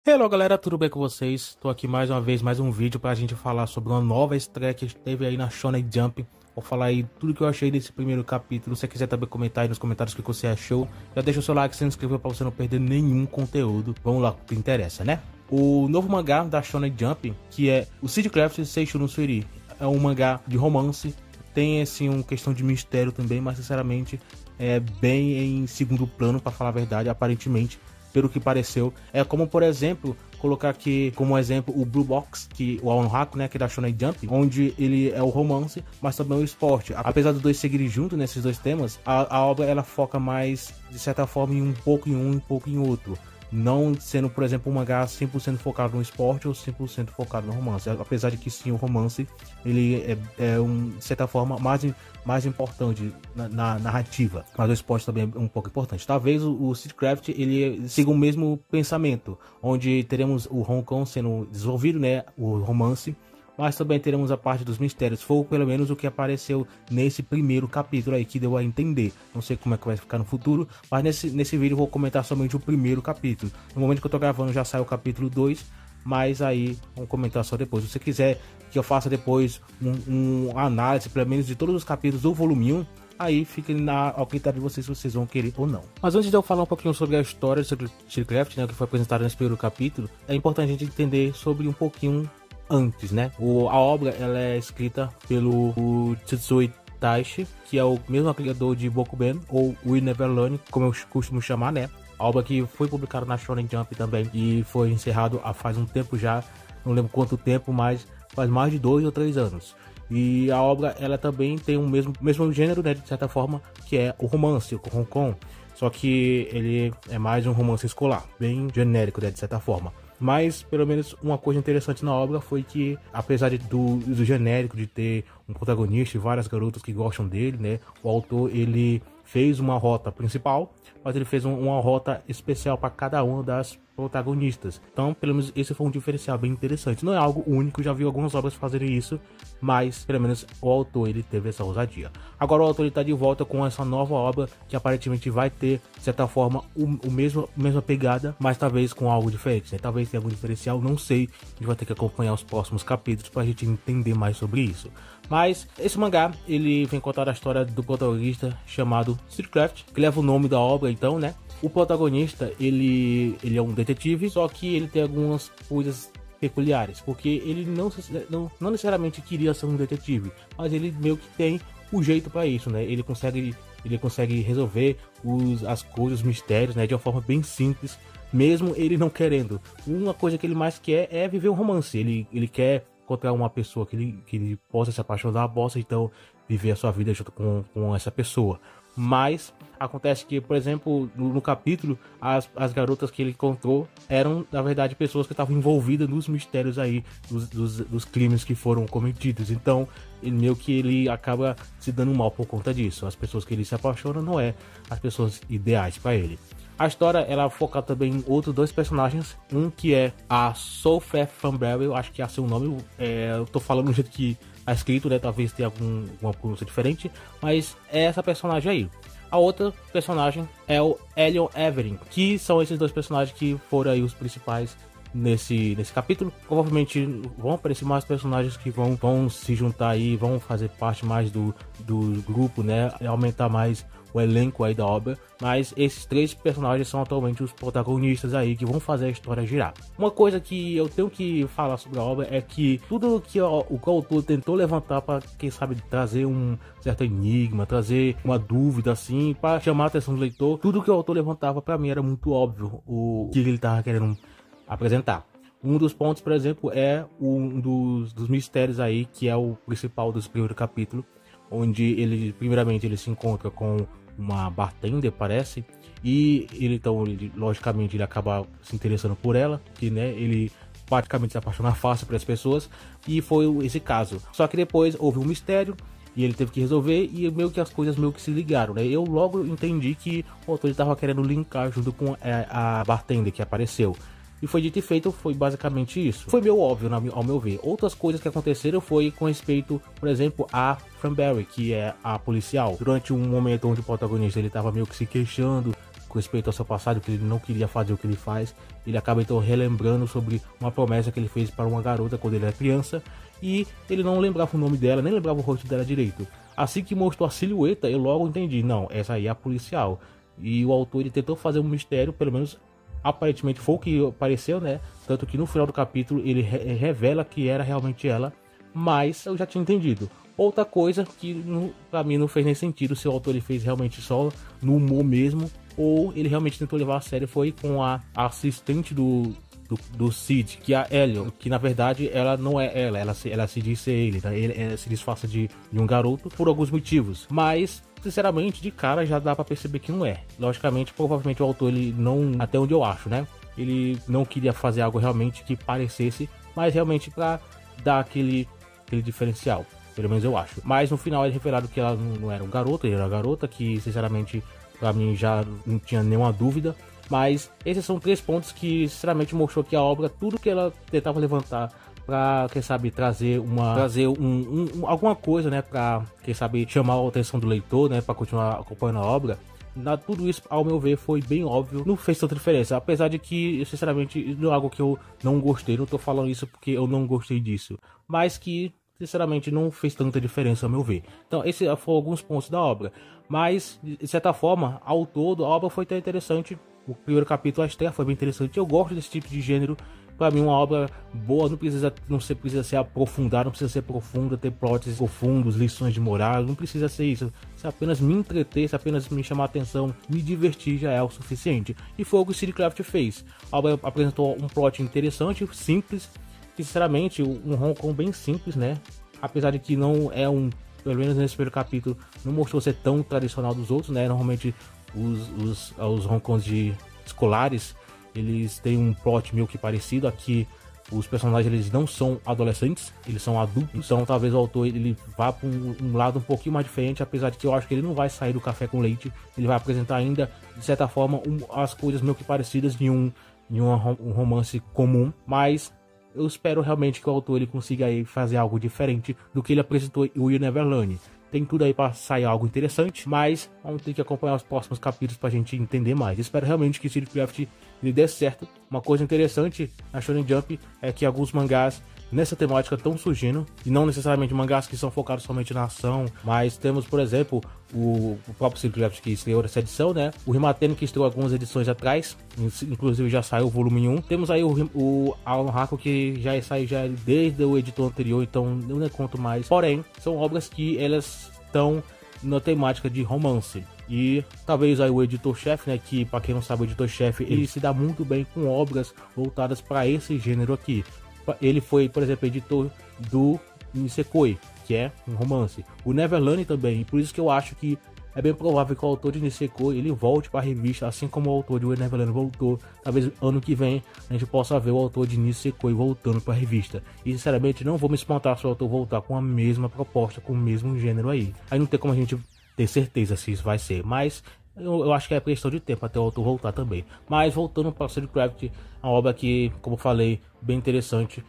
Hello galera, tudo bem com vocês? Tô aqui mais uma vez, mais um vídeo pra gente falar sobre uma nova estreia que teve aí na Shonen Jump. Vou falar aí tudo que eu achei desse primeiro capítulo. Se você quiser também comentar aí nos comentários o que você achou, já deixa o seu like, se inscreva pra você não perder nenhum conteúdo. Vamos lá, o que interessa, né? O novo mangá da Shonen Jump, que é o Seedcraft Seishun no Suri, é um mangá de romance. Tem assim uma questão de mistério também, mas sinceramente é bem em segundo plano, pra falar a verdade, aparentemente. Pelo que pareceu, é como, por exemplo, colocar aqui como exemplo o Blue Box, que o Onhaku, né, que é da Shonen Jump, onde ele é o romance, mas também o esporte. Apesar dos dois seguirem juntos nesses dois temas, a obra ela foca mais, de certa forma, em um pouco em um e um pouco em outro. Não sendo, por exemplo, um mangá 100% focado no esporte ou 100% focado no romance. Apesar de que sim, o romance ele de certa forma, mais importante na narrativa. Mas o esporte também é um pouco importante. Talvez o Seedcraft ele siga o mesmo pensamento, onde teremos o Hong Kong sendo desenvolvido, né, o romance, mas também teremos a parte dos mistérios. Foi pelo menos o que apareceu nesse primeiro capítulo aí, que deu a entender. Não sei como é que vai ficar no futuro, mas nesse vídeo eu vou comentar somente o primeiro capítulo. No momento que eu tô gravando já saiu o capítulo 2, mas aí vamos comentar só depois. Se você quiser que eu faça depois uma análise, pelo menos, de todos os capítulos do volume 1, aí fica ao critério de vocês se vocês vão querer ou não. Mas antes de eu falar um pouquinho sobre a história do Seedcraft, né, que foi apresentada nesse primeiro capítulo, é importante a gente entender sobre um pouquinho antes, né? A obra ela é escrita pelo Tsutsui Taishi, que é o mesmo criador de Bokuben, ou We Never Learn, como eu costumo chamar, né? A obra que foi publicada na Shonen Jump também e foi encerrado há faz um tempo já, não lembro quanto tempo, mas faz mais de 2 ou 3 anos. E a obra ela também tem o mesmo gênero, né, de certa forma, que é o romance, o Hong Kong. Só que ele é mais um romance escolar, bem genérico, né, de certa forma. Mas, pelo menos, uma coisa interessante na obra foi que, apesar do genérico, de ter um protagonista e várias garotas que gostam dele, né, o autor, ele fez uma rota principal, mas ele fez uma rota especial para cada uma das protagonistas. Então, pelo menos, esse foi um diferencial bem interessante. Não é algo único, já vi algumas obras fazerem isso, mas, pelo menos, o autor, ele teve essa ousadia. Agora, o autor está de volta com essa nova obra, que aparentemente vai ter, de certa forma, mesma pegada, mas talvez com algo diferente, né? Talvez tenha algum diferencial, não sei. A gente vai ter que acompanhar os próximos capítulos para a gente entender mais sobre isso. Mas esse mangá, ele vem contar a história do protagonista chamado Seedcraft, que leva o nome da obra, então, né? O protagonista, ele é um detetive, só que ele tem algumas coisas peculiares, porque ele não necessariamente queria ser um detetive, mas ele meio que tem o jeito para isso, né? Ele consegue resolver as coisas, os mistérios, né, de uma forma bem simples, mesmo ele não querendo. Uma coisa que ele mais quer é viver um romance. Ele quer encontrar uma pessoa que ele possa se apaixonar, possa então viver a sua vida junto com essa pessoa. Mas acontece que, por exemplo, no capítulo, as garotas que ele encontrou eram, na verdade, pessoas que estavam envolvidas nos mistérios aí, dos crimes que foram cometidos. Então, meio que ele acaba se dando mal por conta disso. As pessoas que ele se apaixona não é as pessoas ideais para ele. A história, ela foca também em outros dois personagens. Um que é a Sophie Fanberry, eu acho que é seu nome. Eu tô falando do jeito que tá escrito, né? Talvez tenha alguma pronúncia diferente, mas é essa personagem aí. A outra personagem é o Elion Everin, que são esses dois personagens que foram aí os principais nesse capítulo. Provavelmente vão aparecer mais personagens que vão se juntar aí, vão fazer parte mais do grupo, né? Aumentar mais o elenco aí da obra, mas esses três personagens são atualmente os protagonistas aí que vão fazer a história girar. Uma coisa que eu tenho que falar sobre a obra é que tudo que o autor tentou levantar para, quem sabe, trazer um certo enigma, trazer uma dúvida assim, para chamar a atenção do leitor, tudo que o autor levantava para mim era muito óbvio o que ele estava querendo apresentar. Um dos pontos, por exemplo, é um dos mistérios aí, que é o principal dos primeiros capítulos, onde primeiramente ele se encontra com uma bartender, parece, e logicamente ele acaba se interessando por ela, que, né, ele praticamente se apaixona fácil por as pessoas, e foi esse caso. Só que depois houve um mistério e ele teve que resolver, e meio que as coisas meio que se ligaram, né? Eu logo entendi que o autor estava querendo linkar junto com a bartender que apareceu. E foi dito e feito, foi basicamente isso. Foi meio óbvio, ao meu ver. Outras coisas que aconteceram foi com respeito, por exemplo, a Fanberry, que é a policial. Durante um momento onde o protagonista ele estava meio que se queixando com respeito ao seu passado, que ele não queria fazer o que ele faz. Ele acaba então relembrando sobre uma promessa que ele fez para uma garota quando ele era criança, e ele não lembrava o nome dela, nem lembrava o rosto dela direito. Assim que mostrou a silhueta, eu logo entendi, não, essa aí é a policial. E o autor ele tentou fazer um mistério, pelo menos aparentemente foi o que apareceu, né? Tanto que no final do capítulo ele revela que era realmente ela, mas eu já tinha entendido. Outra coisa que pra mim não fez nem sentido se o autor ele fez realmente só no humor mesmo, ou ele realmente tentou levar a sério, foi com a assistente do Sid, que é a Elliot, que na verdade ela não é ela se diz ser ele, tá? Ele se disfarça de um garoto por alguns motivos, mas sinceramente de cara já dá pra perceber que não é. Logicamente, provavelmente o autor ele não, até onde eu acho, né, ele não queria fazer algo realmente que parecesse, mas realmente pra dar aquele diferencial, pelo menos eu acho. Mas no final é revelado que ela não era um garoto, ele era uma garota, que sinceramente pra mim já não tinha nenhuma dúvida. Mas esses são 3 pontos que sinceramente mostrou que a obra, tudo que ela tentava levantar pra, quem sabe, trazer alguma coisa, né, pra, quem sabe, chamar a atenção do leitor, né, pra continuar acompanhando a obra, tudo isso, ao meu ver, foi bem óbvio, não fez tanta diferença, apesar de que, sinceramente, não é algo que eu não gostei, não tô falando isso porque eu não gostei disso, mas que sinceramente não fez tanta diferença ao meu ver. Então esses foram alguns pontos da obra, mas de certa forma, ao todo, a obra foi até interessante. O primeiro capítulo, a estreia, foi bem interessante. Eu gosto desse tipo de gênero. Pra mim, uma obra boa não precisa ser aprofundada, não precisa ser profunda, ter plots profundos, lições de moral, não precisa ser isso. Se apenas me entreter, se apenas me chamar a atenção, me divertir, já é o suficiente. E foi o que o Sid Craft fez. A obra apresentou um plot interessante, simples, que sinceramente, um Hong Kong bem simples, né? Apesar de que não é pelo menos nesse primeiro capítulo, não mostrou ser tão tradicional dos outros, né? Normalmente os Hong Kongs escolares, eles têm um plot meio que parecido. Aqui os personagens eles não são adolescentes, eles são adultos, então talvez o autor ele vá para um lado um pouquinho mais diferente, apesar de que eu acho que ele não vai sair do café com leite, ele vai apresentar ainda de certa forma as coisas meio que parecidas em um romance comum, mas eu espero realmente que o autor ele consiga aí fazer algo diferente do que ele apresentou em You Never Learn. Tem tudo aí para sair algo interessante, mas vamos ter que acompanhar os próximos capítulos pra gente entender mais. Espero realmente que Sid Craft ele dê certo. Uma coisa interessante na Shonen Jump é que alguns mangás nessa temática estão surgindo, e não necessariamente mangás que são focados somente na ação, mas temos, por exemplo, o próprio Sid Craft que estreou essa edição, né? O Rimaten que estreou algumas edições atrás, inclusive já saiu o volume 1. Temos aí o Alan Haku que já saiu desde o editor anterior, então não conto mais. Porém, são obras que elas estão na temática de romance. E talvez aí o editor-chefe, né, que para quem não sabe, o editor-chefe, ele se dá muito bem com obras voltadas para esse gênero aqui. Ele foi, por exemplo, editor do Nisekoi, que é um romance. O Neverland também, e por isso que eu acho que é bem provável que o autor de Nisekoi ele volte para a revista, assim como o autor de Neverland voltou. Talvez ano que vem a gente possa ver o autor de Nisekoi voltando para a revista. E sinceramente não vou me espantar se o autor voltar com a mesma proposta, com o mesmo gênero aí. Aí não tem como a gente ter certeza se isso vai ser, mas eu acho que é questão de tempo até o autor voltar também. Mas voltando para o Sid Craft, uma obra que, como eu falei, bem interessante.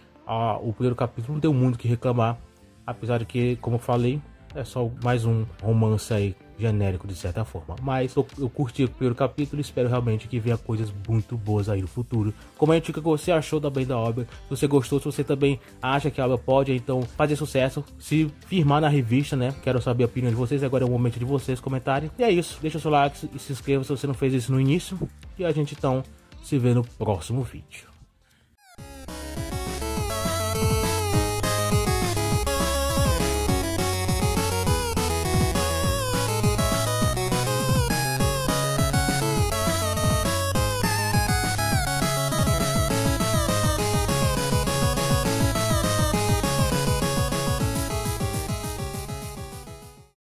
O primeiro capítulo não tem muito o que reclamar, apesar de que, como eu falei, é só mais um romance aí genérico de certa forma. Mas eu curti o primeiro capítulo e espero realmente que venha coisas muito boas aí no futuro. Comente o que você achou também da obra, se você gostou, se você também acha que a obra pode então fazer sucesso, se firmar na revista, né? Quero saber a opinião de vocês, agora é o momento de vocês comentarem. E é isso, deixa o seu like e se inscreva se você não fez isso no início. E a gente então se vê no próximo vídeo.